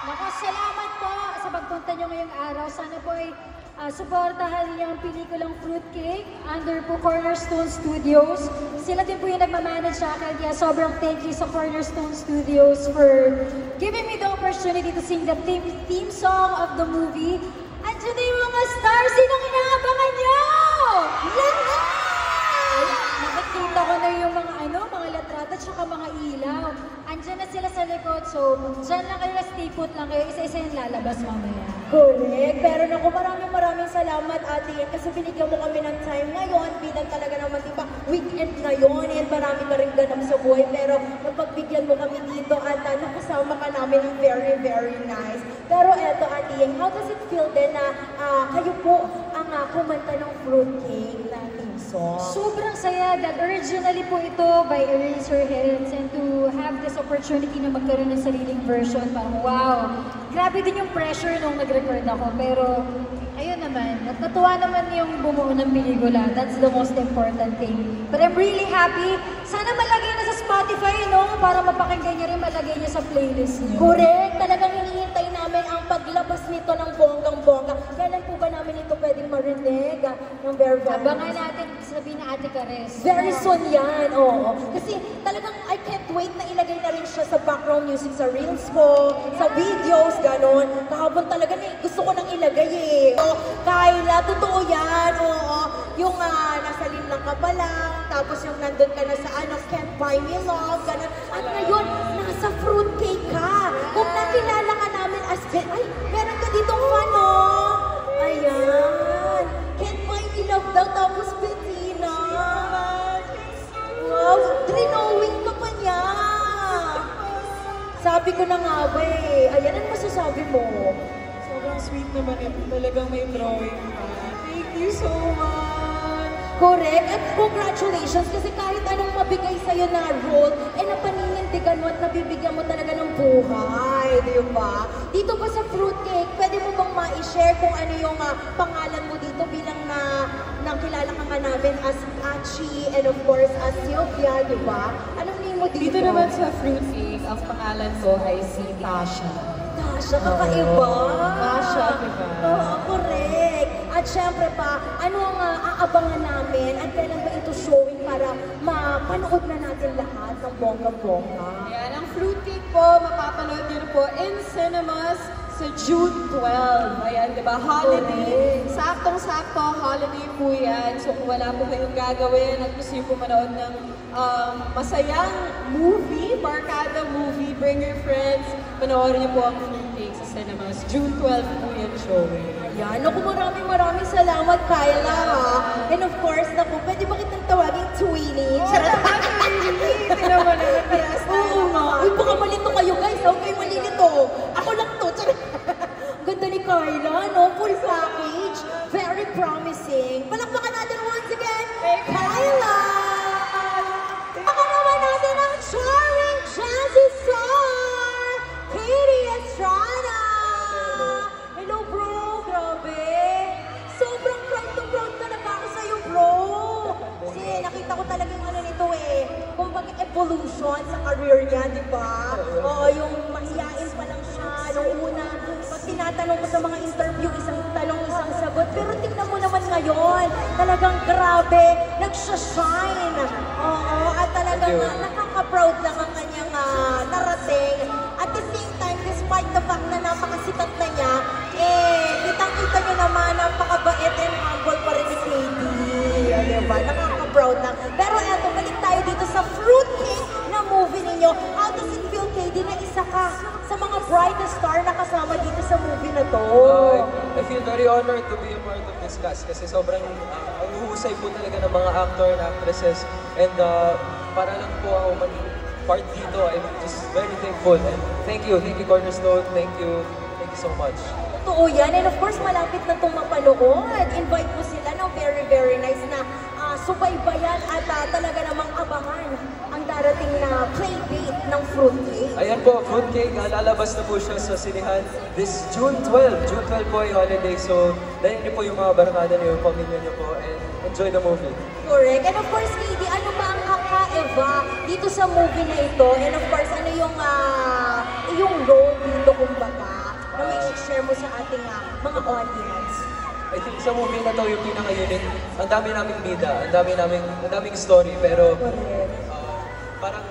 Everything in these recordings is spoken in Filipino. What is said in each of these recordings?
Naku, salamat po sa pagpunta nyo ngayong araw. Sana po ay suportahan niyo ang pelikulang Fruitcake under po Cornerstone Studios. Sila din po yung nagmamanage sa akin. Kaya sobrang thank you sa Cornerstone Studios for giving me the opportunity to sing the theme song of the movie. Andiyan na yung mga stars. Sinong inaabangan nyo? Lahat! Nakikita ko na yung mga mga latrata tsaka mga ilaw. Andiyan na sila sa likod, so dyan lang kayo, stay put lang kayo. Isa-isa yung lalabas mamaya. Correct. Pero naku, maraming salamat ate kasi binigyan mo kami ng time ngayon bilang talaga naman diba weekend ngayon and marami ka rin ganap sa buhay pero napagbigyan mo kami dito at nakasama ka namin ng very nice. Pero eto ate, how does it feel din na kayo po ang kumanta ng Fruitcake na theme song? Sobrang saya that originally po ito by Eraserheads and to have this opportunity na magkaroon ng sariling version, parang wow! Grabe din yung pressure nung nag-record ako, pero ayun naman, at natuwa naman yung bumuo ng pelikula. That's the most important thing. But I'm really happy. Sana malagay na sa Spotify, no? Para mapakinggan niyo rin, malagay niyo sa playlist niyo. Correct! Talagang hinihintay namin ang paglabas nito ng bonggang-bongga. Kailan po ba namin ito pwedeng marinig? Ng very abangan natin, sabihin na Ate Cares. Very soon yan, oo. Kasi talagang I can't wait na ilagay na rin siya sa background music, sa reels mo, sa videos, ganon. Kahapon talaga gusto ko nang ilagay eh. So, Kyla, totoo yan, oo. Yung nasa linlang ka pa lang, tapos yung nandun ka na sa Can't Buy Me Love, ganon. At ngayon, nasa Fruitcake ka. Kung nakilala ka namin as, ay, meron ka ditong fan, oh. Ayan. Can't Buy Me Love daw, tapos Bettina. Wow, drinowing ka pa niya. Sabi ko na nga ba eh. Ayan, ano masasabi mo? Sobrang sweet naman ito. Talagang may drawing pa. Thank you so much! Correct. At congratulations kasi kahit anong mabigay sa'yo na role, napaninindigan mo at nabibigyan mo talaga ng buhay. Di ba? Dito ba sa Fruitcake, pwede mo bang ma-share kung ano yung pangalan mo dito bilang nakilala ka nga namin as Achi and of course as Sylvia, di ba? Anong name mo dito? Dito naman sa Fruitcake, ang pangalan ko ay si Tasha. Tasha, kakaiba. Tasha, diba? Oo, correct. At syempre pa, ano ang aabangan namin at kailan ba ito showing para mapanood na natin lahat ng bongga-bongga? Ayan, ang Fruitcake po, mapapanood nyo po in cinemas sa June 12. Ayan, di ba? Holiday. Saktong-sakto, holiday po yan. So kung wala po kayong gagawin at gusto nyo po manood ng masayang movie, barkada movie, bring your friends, panoorin nyo po ang Fruitcake sa cinemas. June 12 po yan showing. Ayan, naku, maraming salamat, Kyla, ha? And of course, naku, pwede ba kitang tawagin Tweenie? Charot! Tinawa naman, yes. Oo nga. Uy, baka malito kayo, guys. Huwag kayo malilito. Ako lang to. Charot! Ganda ni Kyla, no? Full package. Very promising. Palakpakan natin once again, Kyla! Baka naman natin ang charming jazzy star, Katie Estrada! Hello, bro! Grabe! Sobrang proud talaga ako sa'yo, bro! Kasi nakita ko talaga yung nito eh. Kung evolution sa career niya, di ba? Oo, yung mahiyain pa lang siya. Nung una, pag tinatanong ko sa mga interview, isang tanong, isang sagot. Pero tingnan mo naman ngayon, talagang grabe, nagsha-shine. Oo, at talagang nakaka-proud lang ang kanyang narating. At the same time, despite the fact na napakasikat na niya, kitang-kita niyo naman, napakabait and humble pa rin ni Katie. Diba? Nakaka-proud lang. Pero eto, balik tayo dito sa Fruitcake na movie ninyo. How does it feel, Katie, na isa ka sa mga brightest star na kasama dito sa movie na to? I feel very honored to be a part of this cast kasi sobrang ang husay po talaga ng mga actor and actresses and para lang po ako maging part dito. I'm just very thankful and thank you Cornerstone, thank you so much. Totoo yan. And of course, malapit na itong mapanood. Invite mo sila ng very nice na subaybayan at talaga namang abangan ang darating na playdate ng Fruitcake. Ayan po, Fruitcake, lalabas na po siya sa sinihan this June 12. June 12 po ay holiday, so dahil niyo po yung mga barkada niyo, yung pamilya niyo po, and enjoy the movie. Correct. And of course, Katie, ano ba ang kakaiba dito sa movie na ito? And of course, ano yung role dito kumbaga? na may share mo sa ating mga audience? I think sa movie na to, yung pinaka-unique, ang dami naming bida, ang daming story, pero parang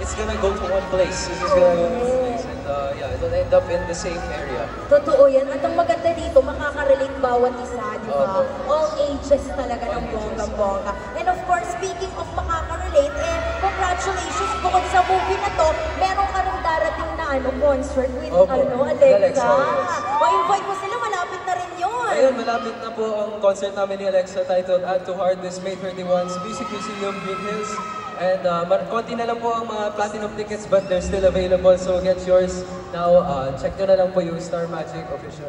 it's gonna go to one place. It's just gonna go to one place. And yeah, it'll end up in the same area. Totoo yan. At ang maganda dito, makaka-relate bawat isa, di ba? All ages talaga ng bonggang-bongga. And of course, speaking of makaka-relate, congratulations bukod sa movie na to, meron ka rin darating na concert with Alexa. Ma-invite mo sila, malapit na rin yun. Ayun, malapit na po ang concert namin ni Alexa titled Add to Heart this May 31's Music Museum, Green Hills. And konti na lang po ang mga platinum tickets but they're still available, so get yours now. Check nyo na lang po yung Star Magic official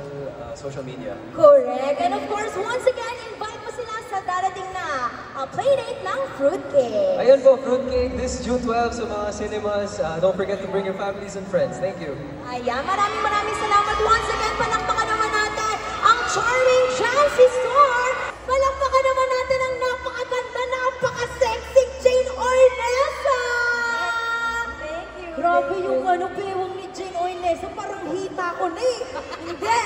social media. Correct. And of course, once again, invite mo sila sa darating na playdate ng Fruitcake. Ayun po, Fruitcake this June 12 sa mga cinemas. Don't forget to bring your families and friends. Thank you. Ayan, maraming salamat. Once again, palakpakan naman natin ang charming Jancy Star. Palakpakan naman natin ang napakaganda, napaka-sexy Jane Ornesa. Thank you. Grabe yung bewang ni Jane Ornesa, parang hita ko na eh. Hindi.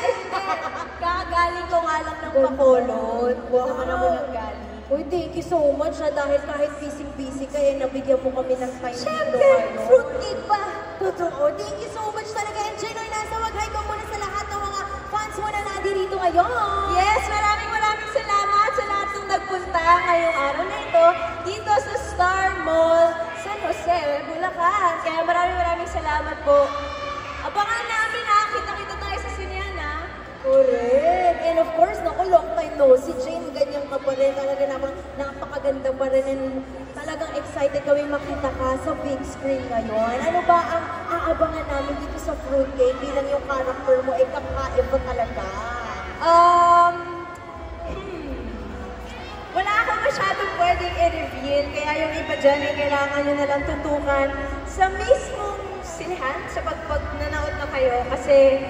Kagaling ko nga lang ng Bacolod. Wow. Naman ako ng galing. Uy, thank you so much dahil kahit busy-busy kaya nabigyan mo kami ng time dito. Siyempre, fruitcake pa. Totoo. Thank you so much talaga. And Jane Ornesa, mag-hi ka muna sa lahat ng mga fans mo na nadirito ngayon. Yes, maraming salamat sa lahat ng nagpunta ngayong araw na ito dito sa Star Mall, San Jose, Bulacan. Kaya maraming salamat po. Abangan namin kita-kita tayo sa sinehan Correct. And of course, naku, long time no si Jane, ganyan ka pa rin. Talaga naman, napakaganda pa rin. And talagang excited kami makita ka sa big screen ngayon. Ano ba ang aabangan namin dito sa Fruitcake bilang yung character mo ay kakaiba talaga? Wala akong masyadong pwedeng i-reveal, kaya yung iba dyan ay kailangan nyo nalang tutukan sa mismong sinihan, sa nanood na kayo, kasi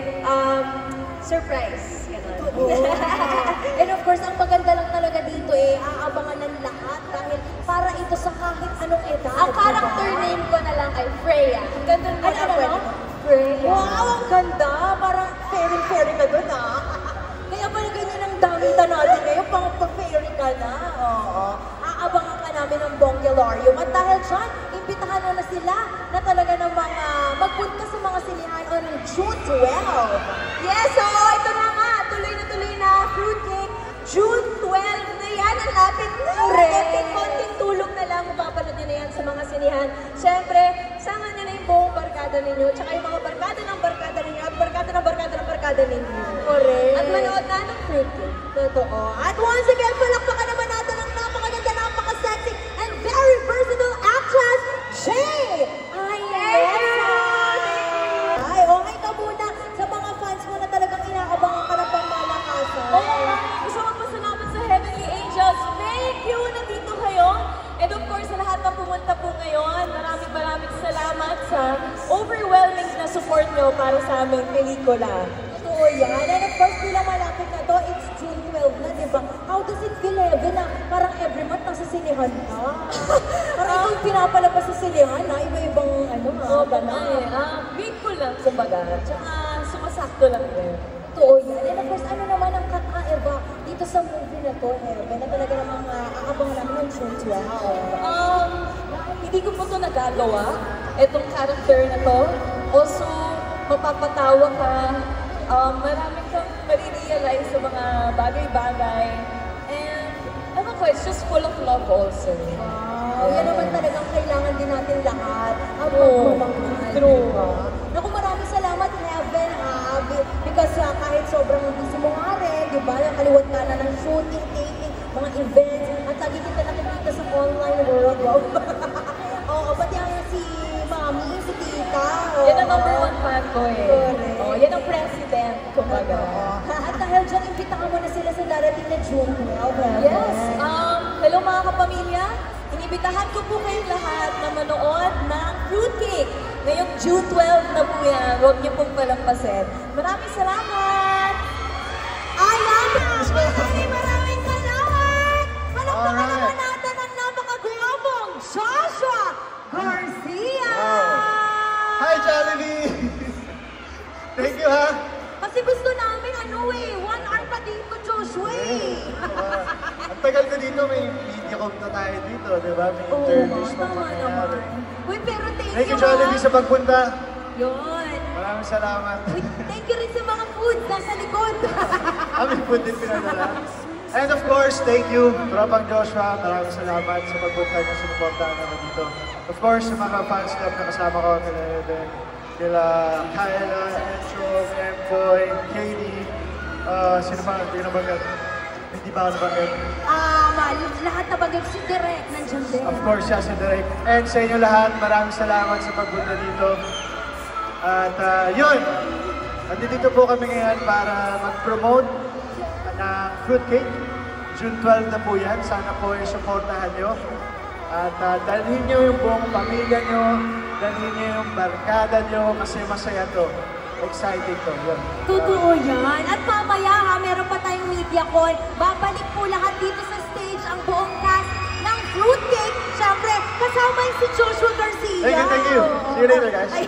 surprise. Oo. And of course, ang maganda lang talaga dito aabangan ng lahat dahil para ito sa kahit anong edad. Ang character name ko na lang ay Freya. Ganda mo na pwede. Freya. Wow, ang ganda. Parang fairy ka dun Kaya pala ganyan ang daming tanali ngayon, pang pa-fairy ka na. Oo. Aabangan ka namin ng Bonggelarium. At dahil dyan, imbitahan na sila na talaga ng mga magpunta sa mga sinihan on June 12. Yes, so ito na nga. Tuloy na Fruitcake. June 12 na yan. Ang lapit na. Konting tulog na lang. Mapapanood nyo na yan sa mga sinihan. Siyempre, sama nyo na yung buong barkada ninyo. Tsaka yung mga barkada ng barkada ninyo. At barkada ng barkada ng barkada ninyo. Correct. At manood na ng Fruitcake. Totoo. At once again, palakpakan naman natin ang napakaganda, napaka-sexy, and very versatile actress, Jay! Ay, okay ka muna sa mga fans mo na talagang inaabangan ka ng pangmalakasan. Gusto ko pasalamat sa Heavenly Angels. Thank you! Nandito kayo. And of course, sa lahat ng pumunta po ngayon, maraming salamat sa overwhelming na support nyo para sa aming pelikula. Totoo yan. And of course, bilang malapit na to, it's June 12 na, di ba? How does it feel, Evan, na parang every month nasa sinihan ka? Parang ikaw yung pinapalabas sa sinihan, iba-ibang, Meet ko lang, kumbaga. Tsaka sumasakto lang din. Totoo yan. And of course, ano naman ang kakaiba dito sa movie na to, Evan, na talaga namang aabangan namin ng June 12? Hindi ko po ito nagagawa, itong character na to. Also, mapapatawa ka. Marami kang marirealize sa mga bagay-bagay. And, it's just full of love also. Yan naman talagang kailangan din natin lahat. Ang pagmamahal. True. Naku, maraming salamat, Heaven, because kahit sobrang busy mo nga rin, di ba, nakaliwat ka na ng shooting, taping, mga events, at lagi kita nakikita sa online world. Oo, pati ang si Mami, si Tita. Yan ang number 1 fan ko Correct. Yan ang president, kumbaga. At dahil dyan, imbitahan mo na sila sa darating na June 12. Yes. Hello mga kapamilya. Inibitahan ko po kayong lahat na manood ng Fruitcake. Ngayong June 12 na po yan. Huwag niyo pong palampasin. Maraming salamat! Maraming salamat! Palakpakan naman natin ang napakagulabong Sasha Garcia! Hi, Jollibee! Thank you, ha? Kasi gusto namin, 1 hour pa dito, Joshua Ang tagal ko dito, may media com na tayo dito, di ba? May interviews pa tama mangyayari. naman. Uy, pero thank Thank you, you, Jollibee, sa pagpunta. Yun. Maraming salamat. Uy, thank you rin sa mga food nasa likod. Aming food din pinadala. And of course, thank you, Tropang Joshua. Maraming salamat sa pagpunta niyo, sinuportahan ako dito. Of course, sa mga fans club na kasama ko, kila Kyla, Encho, Empoy, Katie, sino pa, hindi na bagay. Hindi ba ako nabanggit? Lahat na bagay si Direk, nandiyan din. Of course, siya si Direk. And sa inyo lahat, maraming salamat sa pagpunta dito. At yun, nandito po kami ngayon para mag-promote ng fruitcake. June 12 na po yan. Sana po i-supportahan nyo. At dalhin nyo yung buong pamilya nyo, dalhin nyo yung barkada nyo, kasi masaya to. Exciting to. Yun. Totoo yan. At mamaya meron pa tayong media call. Babalik po lahat dito sa stage ang buong cast ng fruitcake. Siyempre, kasama yung si Joshua Garcia. Thank you, thank you. See you later, guys. Ay,